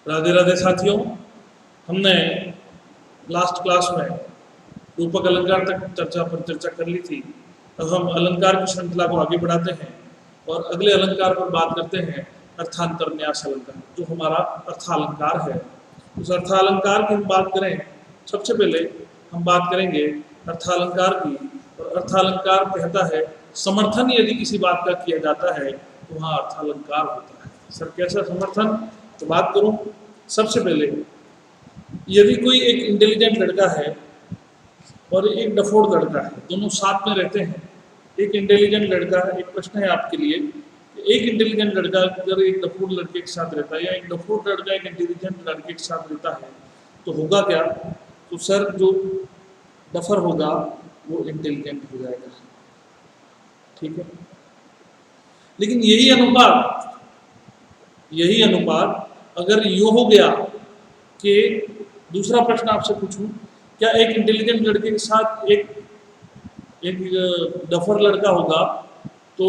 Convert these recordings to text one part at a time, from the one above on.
राधे राधे साथियों, हमने last class में रूपक अलंकार तक चर्चा कर ली थी। अब हम अलंकार की श्रृंखला को आगे बढ़ाते हैं और अगले अलंकार पर बात करते हैं अर्थांतर न्यास अलंकार, जो हमारा अर्थालंकार है। उस अर्थालंकार की हम बात करें, सबसे पहले हम बात करेंगे अर्थालंकार की। और अर्थालंकार कहता है समर्थन यदि किसी बात का किया जाता है तो वहाँ अर्थालंकार होता है। सर कैसा समर्थन? तो बात करूं, सबसे पहले यदि कोई एक इंटेलिजेंट लड़का है और एक डफोड़ लड़का है, दोनों साथ में रहते हैं। एक इंटेलिजेंट लड़का, एक प्रश्न है आपके लिए, एक इंटेलिजेंट लड़का अगर एक डफोड़ लड़के के साथ रहता है या एक डफोड़ लड़का एक इंटेलिजेंट लड़के के साथ रहता है तो होगा क्या? तो सर जो डफर होगा वो इंटेलिजेंट हो जाएगा, ठीक है। लेकिन यही अनुपात अगर यूँ हो गया कि दूसरा प्रश्न आपसे पूछूं, क्या एक इंटेलिजेंट लड़के के साथ एक डफर लड़का होगा तो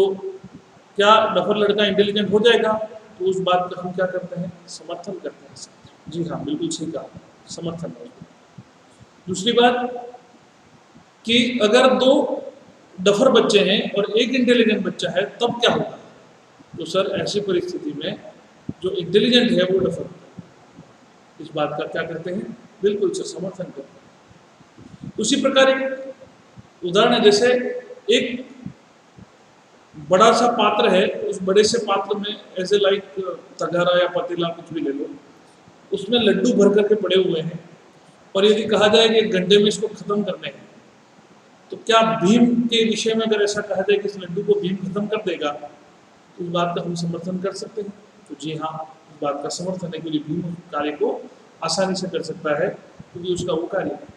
क्या डफर लड़का इंटेलिजेंट हो जाएगा? तो उस बात का हम क्या करते हैं? समर्थन करते हैं। जी हाँ, बिल्कुल सही कहा, समर्थन। दूसरी बात कि अगर दो डफर बच्चे हैं और एक इंटेलिजेंट बच्चा है तब क्या होगा? तो सर ऐसी परिस्थिति में जो इंटेलिजेंट है वो डफर, इस बात का क्या करते हैं? बिल्कुल से समर्थन करते हैं। उसी प्रकार एक उदाहरण है, जैसे एक बड़ा सा पात्र है, उस बड़े से पात्र में ऐसे लाइक तगारा या पतीला कुछ भी ले लो, उसमें लड्डू भर करके पड़े हुए हैं और यदि कहा जाए कि एक घंटे में इसको खत्म करने हैं, तो क्या भीम के विषय में अगर ऐसा कहा जाए कि इस लड्डू को भीम खत्म कर देगा तो इस बात का हम समर्थन कर सकते हैं? तो जी हाँ, इस बात का समर्थन है क्योंकि भीम कार्य को आसानी से कर सकता है क्योंकि उसका वो कार्य है,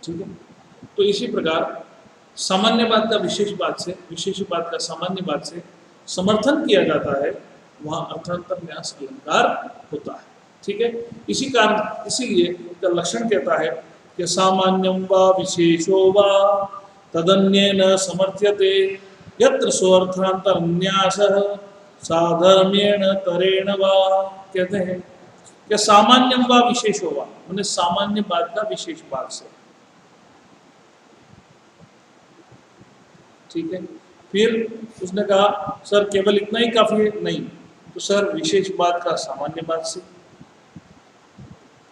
ठीक है। तो इसी प्रकार सामान्य बात का विशेष बात से, विशेष बात का सामान्य बात से समर्थन किया जाता है, वहाँ अर्थांतर न्यास अलंकार होता है, ठीक है। इसी कारण, इसीलिए इसका लक्षण कहता है कि सामान्यम वा विशेषो वा तदन्येन समर्थ्यते यत्र स्वार्थांतर न्यासः साधर्म्येण तरेण वा। कहते हैं कि सामान्यम वा विशेषो वा, माने सामान्य बात का विशेष बात से, ठीक है। फिर उसने कहा सर केवल इतना ही काफी है? नहीं, तो सर विशेष बात का सामान्य बात से,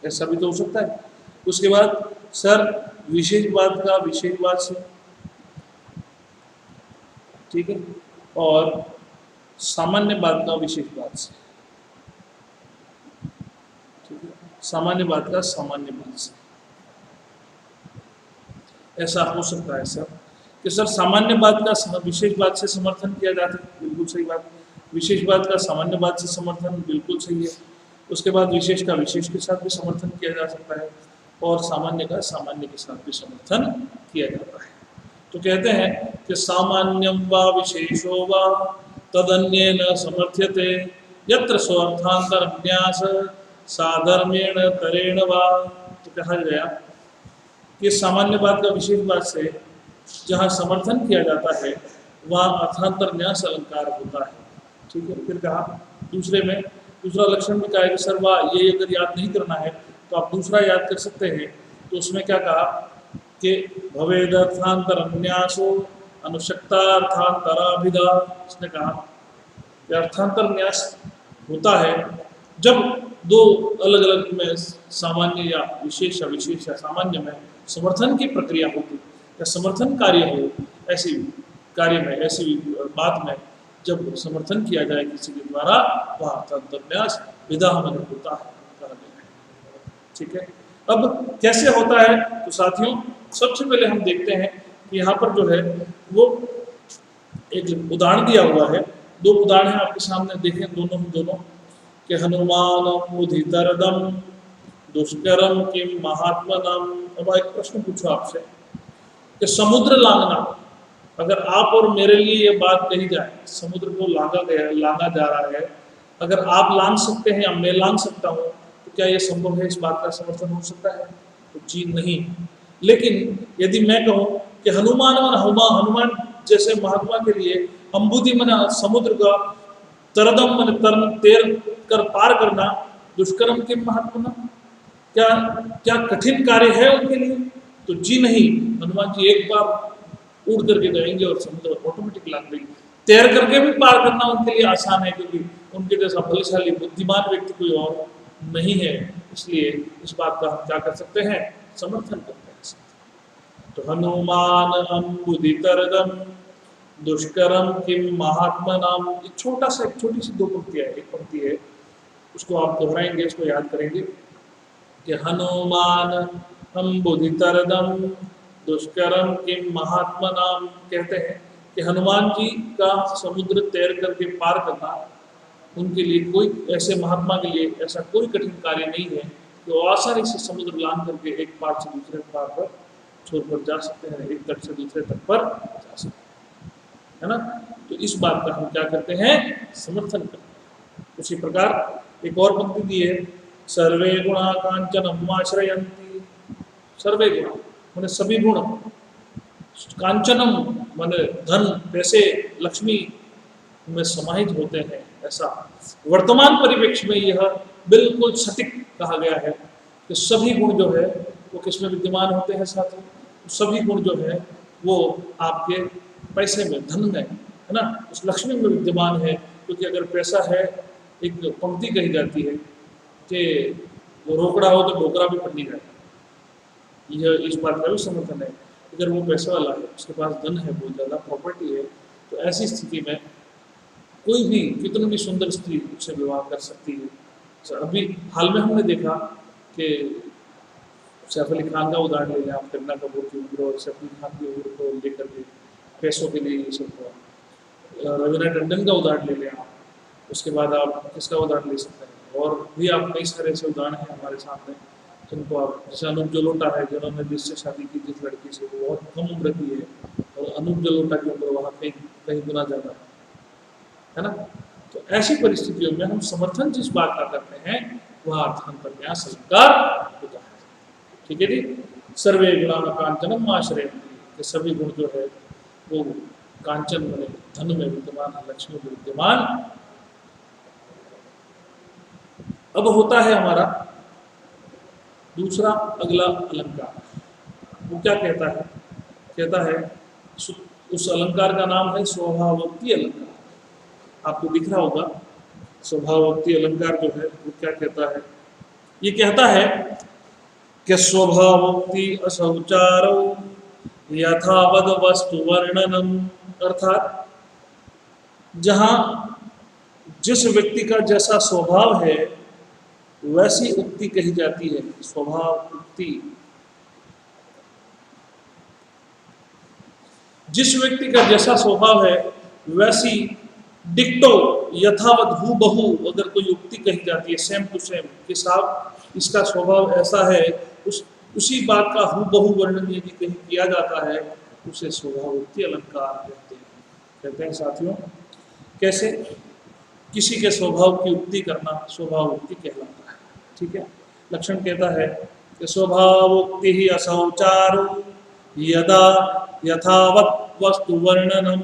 ऐसा भी तो हो सकता है। उसके बाद सर विशेष बात का विशेष बात से, ठीक है, और सामान्य बात का विशेष बात से, ठीक है, सामान्य बात का सामान्य बात से। ऐसा हो सकता है सर कि सर सामान्य बात का विशेष बात से समर्थन किया जाता है, बिल्कुल सही बात। विशेष बात का सामान्य बात से समर्थन, बिल्कुल सही है। उसके बाद विशेष का विशेष के साथ भी समर्थन किया जा सकता है और सामान्य का सामान्य के साथ भी समर्थन किया जाता है। तो कहते हैं कि सामान्यम वा विशेषो वा तदन्येन समर्थ्यते यत्र स्वार्थांतर न्यास साधर्म्येण तरेण वा। तो कहा गया कि सामान्य बात का विशेष बात से जहाँ समर्थन किया जाता है वहाँ अर्थांतर न्यास अलंकार होता है, ठीक है। फिर कहा दूसरे में दूसरा लक्षण भी कहा है कि सर वाह, ये अगर याद नहीं करना है तो आप दूसरा याद कर सकते हैं। तो उसमें क्या कहा कि भवेद अर्थांतर न्यासो अनुशक्तार्थांतराभिधा। उसने कहा कि अर्थांतर न्यास होता है जब दो अलग अलग में सामान्य या विशेष या सामान्य में समर्थन की प्रक्रिया होती या समर्थन कार्य हो, ऐसी कार्य में, ऐसी बात में जब समर्थन किया जाए किसी के द्वारा, वह अर्थांतर न्यास विधा में होता है, ठीक है। अब कैसे होता है? तो साथियों सबसे पहले हम देखते हैं कि यहाँ पर जो है वो एक उदाहरण दिया हुआ है। दो उदाहरण हैं आपके सामने, देखें दोनों कि हनुमान उदितरदम दुष्करम किम महात्मनम। अब एक प्रश्न पूछो आपसे कि समुद्र लांघना, अगर आप और मेरे लिए ये बात कही जाए, समुद्र को लांघा जा रहा है, अगर आप लांघ सकते हैं या मैं लांघ सकता हूँ, तो क्या ये संभव है? इस बात का समर्थन हो सकता है? तो जी नहीं। लेकिन यदि मैं कहूँ कि हनुमान जैसे महात्मा के लिए अंबुदी मन समुद्र का तरदम मन तैर कर पार करना दुष्कर्म के महात्मा, क्या क्या कठिन कार्य है उनके लिए? तो जी नहीं, हनुमान जी एक बार उड़ करके जाएंगे और समुद्र ऑटोमेटिक लाग गई। तैर करके भी पार करना उनके लिए आसान है, क्योंकि उनके जैसा बलशाली बुद्धिमान व्यक्ति कोई और नहीं है। इसलिए इस बात का हम क्या कर सकते हैं, समर्थन करते हैं। तो हनुमान अम्बुदितरदम दुष्करम किम महात्मा नाम, छोटा सा एक छोटी सी दो पंक्तियां है, एक पंक्ति है उसको आप दोहराएंगे, इसको याद करेंगे कि हनुमान अम्बुदितरदम दुष्करम किम महात्मा नाम, कहते हैं कि हनुमान जी का समुद्र तैर करके पार करना उनके लिए कोई, ऐसे महात्मा के लिए ऐसा कोई कठिन कार्य नहीं है कि वो आसानी से समुद्र लांघ करके एक पार से दूसरे पार पर छोड़ कर जा सकते हैं, एक तट से दूसरे तट पर जा सकते हैं, है ना। तो इस बात का हम क्या करते हैं, समर्थन करते हैं। उसी प्रकार एक और पंक्ति दी है, सर्वे गुणा कांचनम आश्रयंती। सर्वे गुण माने सभी गुण, कांचनम माने धन पैसे लक्ष्मी में समाहित होते हैं। ऐसा वर्तमान परिप्रेक्ष्य में यह बिल्कुल सटीक कहा गया है कि सभी गुण जो है वो किसमें विद्यमान होते हैं साथियों, सभी गुण जो है वो आपके पैसे में, धन में, है ना, उस लक्ष्मी में विद्यमान है। क्योंकि अगर पैसा है, एक पंक्ति कही जाती है कि वो रोकड़ा हो तो ढोकरा भी पड़ नहीं जाएगा, यह इस बात का भी समर्थन है। अगर वो पैसा वाला है, उसके पास धन है, बहुत ज़्यादा प्रॉपर्टी है, तो ऐसी स्थिति में कोई भी कितनी भी सुंदर स्त्री उससे विवाह कर सकती है। अभी हाल में हमने देखा कि सैफ अली खान का उदाहरण ले लें आप, करीना कपूर की उम्र और सैफ अली खान की उम्र को लेकर के पैसों के लिए ये सब हुआ। रवीना टंडन का उदाहरण ले लें आप, उसके बाद आप किसका उदाहरण ले सकते हैं, और भी आप कई सारे ऐसे उदाहरण हैं हमारे सामने जिनको आप, जैसे अनूप जलोटा है जिन्होंने जिससे शादी की जिस लड़की से, वो बहुत कम उम्र की है, और अनूप जलोटा की उम्र वहाँ कहीं कहीं गुना ज़्यादा है ना। तो ऐसी परिस्थितियों में हम समर्थन जिस बात का करते हैं वह अर्थांतरन्यास अलंकार होता है। ठीक है जी। सर्वे गुणा कांचनम आश्रयंती, कि सभी गुण जो है वो कांचन में, धन में विद्यमान है, लक्ष्मी में विद्यमान। अब होता है हमारा दूसरा अगला अलंकार, वो क्या कहता है, कहता है उस अलंकार का नाम है स्वभावोक्ति अलंकार। आपको दिख रहा होगा स्वभावोक्ति अलंकार जो है वो क्या कहता है, ये कहता है कि स्वभावोक्ति असौचारो यथावद वस्तु वर्णनम, अर्थात जहाँ जिस व्यक्ति का जैसा स्वभाव है वैसी उक्ति कही जाती है, स्वभाव उक्ति। जिस व्यक्ति का जैसा स्वभाव है वैसी डिक्टो, यथावत हूबहू अगर कोई उक्ति कही जाती है, सेम टू सेम, कि साहब इसका स्वभाव ऐसा है, उसी बात का हूबहू वर्णन यदि कहीं किया जाता है उसे स्वभावोक्ति अलंकार कहते हैं साथियों। कैसे? किसी के स्वभाव की उक्ति करना स्वभावोक्ति कहलाता है। ठीक है। लक्षण कहता है कि स्वभावोक्ति ही असौचारो यदा यथावत वस्तु वर्णनम।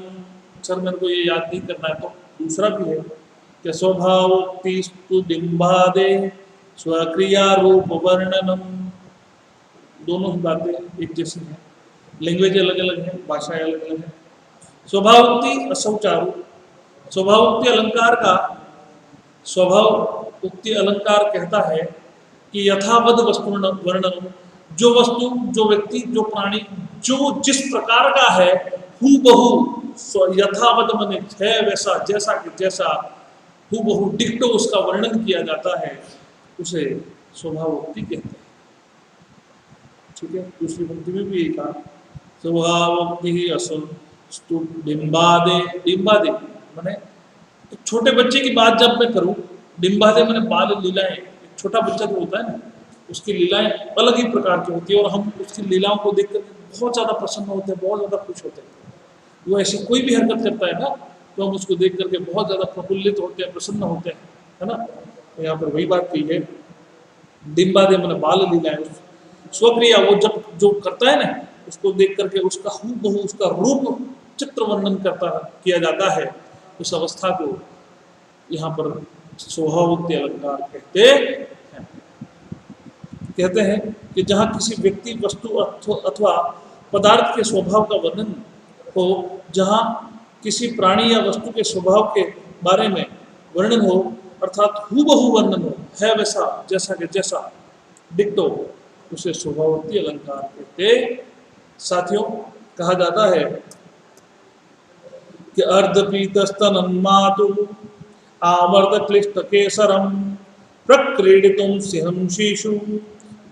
सर मेरे को ये याद नहीं करना है, तो दूसरा भी है कि स्वभावोक्ति स्तु डिम्बादे स्वक्रिया रूप वर्णनम। दोनों ही बातें एक जैसी हैं, लैंग्वेज अलग अलग है, भाषाएं अलग अलग है। स्वभावोक्ति असौचारो, स्वभावोक्ति अलंकार का स्वभाव उक्ति अलंकार कहता है कि यथावद वस्तु वर्णन, जो वस्तु, जो व्यक्ति, जो प्राणी, जो जिस प्रकार का है हूबहू, यथावद माने है वैसा, जैसा कि जैसा, हूबहू डिक्टो उसका वर्णन किया जाता है, उसे स्वभावोक्ति कहते हैं। ठीक है। दूसरी पंक्ति में भी एक स्वभावोक्ति ही असल डिम्बादे, डिम्बादे माने तो छोटे बच्चे की बात जब मैं करूं, डिम्बादे माने बाल लीलाएं, छोटा बच्चा जो होता है ना उसकी लीलाएं अलग ही प्रकार की होती है, और हम उसकी लीलाओं को देखकर बहुत ज़्यादा प्रसन्न होते हैं, बहुत ज़्यादा खुश होते हैं। वो ऐसी कोई भी हरकत करता है ना तो हम उसको देख करके बहुत ज़्यादा प्रफुल्लित होते हैं, प्रसन्न होते हैं, है ना। तो यहाँ पर वही बात की है, डिम्बादे माने बाल लीलाएं, स्वक्रिया वो जब जो करता है ना उसको देख करके उसका हूबहू उसका रूप चित्र वर्णन करता किया जाता है, उस अवस्था को यहाँ पर स्वभावोक्ति अलंकार कहते हैं। कहते हैं कि जहाँ किसी व्यक्ति, वस्तु अथवा पदार्थ के स्वभाव का वर्णन हो, जहाँ किसी प्राणी या वस्तु के स्वभाव के बारे में वर्णन हो, अर्थात हूबहू वर्णन हो, है वैसा, जैसा के जैसा, डिक्टो, उसे स्वभावोक्ति अलंकार कहते। साथियों, कहा जाता है कि अर्धपीतस्तनं मातु आवर्त क्लिष्ट केसरम प्रक्रीडितुं सिंहं शीशु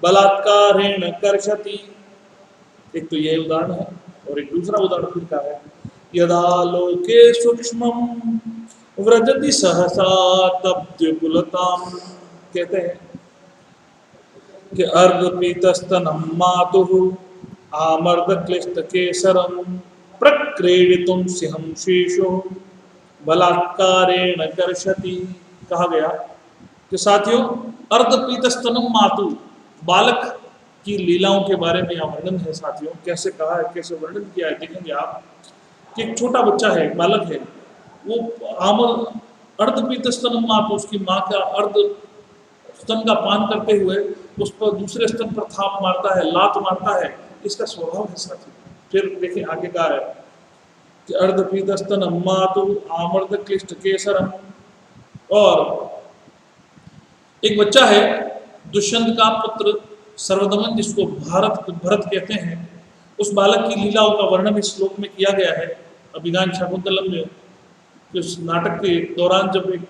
बलात्कारेण कर्षति। एक तो यह उदाहरण है, और एक दूसरा उदाहरण फिर का है, यदा लोके सूक्ष्मं व्रजति सहसा तब्द्युकुलताम। कहते हैं कि अर्धपीतस्तनं मातुः आमर्द क्लिष्ट केसरम प्रक्रीडितुं सिंहं शीशुः बलात्कारेण कर्षति। कहा गया कि साथियों, अर्धपीतस्तनं मातु, बालक की लीलाओं के बारे में यहाँ वर्णन है। साथियों, कैसे कहा है, कैसे वर्णन किया है, देखेंगे आप कि एक छोटा बच्चा है, बालक है, वो अर्धपीतस्तनं मातु, उसकी माँ का अर्ध स्तन का पान करते हुए उस पर दूसरे स्तन पर थाप मारता है, लात मारता है, इसका स्वभाव है। साथियों, फिर देखिए आगे कहा है कि अर्धपीतस्तनं मातु आमर्द क्लिष्ट केसरम। और एक बच्चा है, दुष्यंत का पुत्र सर्वदमन, जिसको भरत कहते हैं, उस बालक की लीलाओं का वर्णन इस श्लोक में किया गया है। अभिज्ञान शाकुंतलम में उस नाटक के दौरान जब एक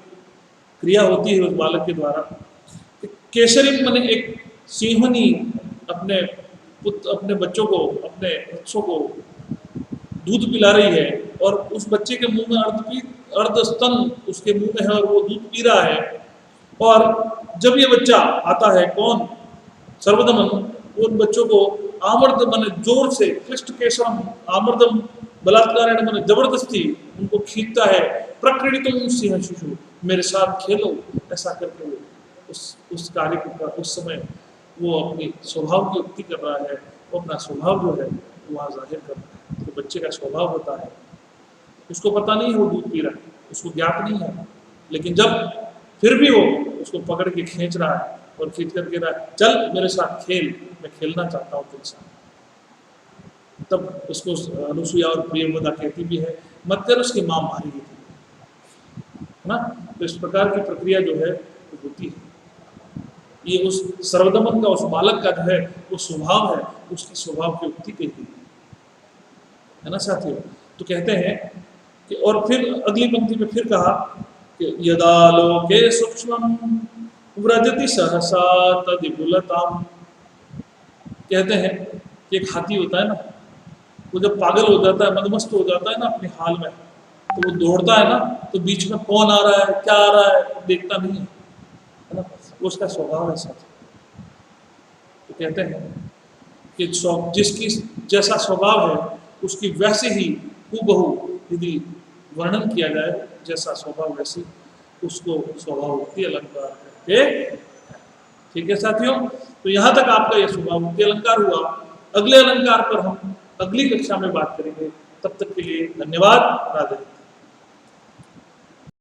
क्रिया होती है उस बालक के द्वारा, केसरी माने एक सिंहनी अपने बच्चों को, अपने बच्चों को दूध पिला रही है, और उस बच्चे के मुंह में अर्ध स्तन उसके मुंह में है और वो दूध पी रहा है। और जब ये बच्चा आता है, कौन, सर्वदमन, उन बच्चों को आमर्द माने जोर से, क्लिष्ट केसरम आमर्दम बलात्कार माने जबरदस्ती उनको खींचता है, प्रक्रीडितुं सिंह शिशु, मेरे साथ खेलो, ऐसा करके वो उस कार्य को, उस समय वो अपनी स्वभाव की युक्ति कर रहा है, वो अपना स्वभाव जो है वहाँ जाहिर कर रहा है। तो बच्चे का स्वभाव होता है, उसको पता नहीं है वो दूध पी रहा है, उसको ज्ञात नहीं है, लेकिन जब फिर भी वो उसको पकड़ के खींच रहा है और खींच कर कह रहा है, चल मेरे साथ खेल, मैं खेलना चाहता हूँ तेरे साथ। तब उसको अनुसुईया और प्रियव्रता कहती भी है, मत कर, उसकी माँ मारी गई थी, है ना। तो इस प्रकार की प्रक्रिया जो है वो होती है। ये उस सर्वदमन का, उस बालक का जो है वो स्वभाव है, उसकी स्वभाव की युक्ति कही है ना साथियों। तो कहते हैं कि, और फिर अगली पंक्ति में फिर कहा कि यदा लोके सूक्ष्मं व्रजति सहसा तद्विपुलताम। कहते हैं कि एक हाथी होता है ना, वो जब पागल हो जाता है, मदमस्त हो जाता है ना अपने हाल में, तो वो दौड़ता है ना, तो बीच में कौन आ रहा है, क्या आ रहा है, देखता नहीं है ना, वो उसका स्वभाव है साथी। तो कहते हैं कि जिसकी जैसा स्वभाव है उसकी वैसे ही हूबहू यदि वर्णन किया जाए, जैसा स्वभाव वैसी उसको स्वभावोक्ति अलंकार कहते हैं। ठीक है साथियों, तो यहाँ तक आपका यह स्वभावोक्ति अलंकार हुआ। अगले अलंकार पर हम अगली कक्षा में बात करेंगे। तब तक के लिए धन्यवाद। राधे।